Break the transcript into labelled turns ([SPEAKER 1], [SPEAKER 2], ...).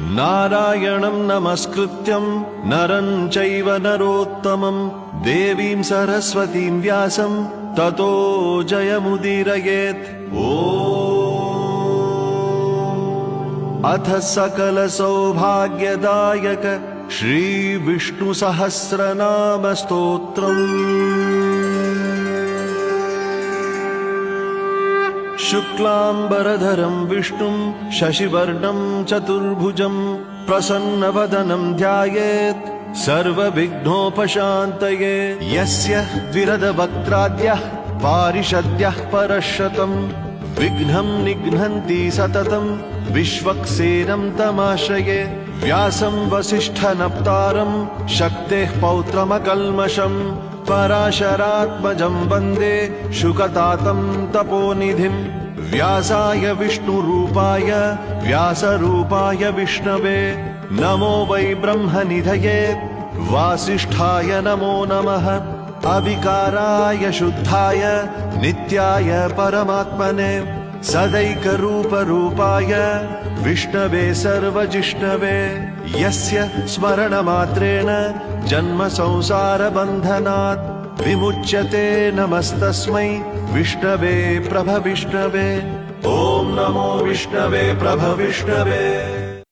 [SPEAKER 1] नारायणं नमस्कृत्यं नरं चैव नरोत्तमं देवीं सरस्वतीं व्यासं ततो जयमुदीरयेत्। अथ सकल सौभाग्यदायक श्री विष्णु सहस्रनाम स्तोत्रम्। शुक्लांबरधरं विष्णुं शशिवर्णं चतुर्भुजं प्रसन्नवदनं ध्यायेत् सर्वविघ्नोपशान्तये। यस्य द्विरदवक्त्राद्यः पारिषद्यः परशतं विघ्नं निघ्नन्ति सततं विश्वक्सेनं तमाश्रये। व्यासं वसिष्ठनप्तारं शक्तेः पौत्रमकल्मषं पराशरात्मजं वन्दे शुकतातं तपोनिधिं। व्यासाय विष्णुरूपाय व्यासरूपाय विष्णवे नमो वै ब्रह्मनिधये वासिष्ठाय नमो नमः। अविकाराय शुद्धाय नित्याय परमात्मने सदैकरूपरूपाय विष्णवे सर्वजिष्णवे। यस्य स्मरणमात्रेण जन्म संसारबन्धनात् विमुच्यते नमस्तस्मै विष्णवे प्रभविष्णवे। ॐ नमो विष्णवे प्रभविष्णवे।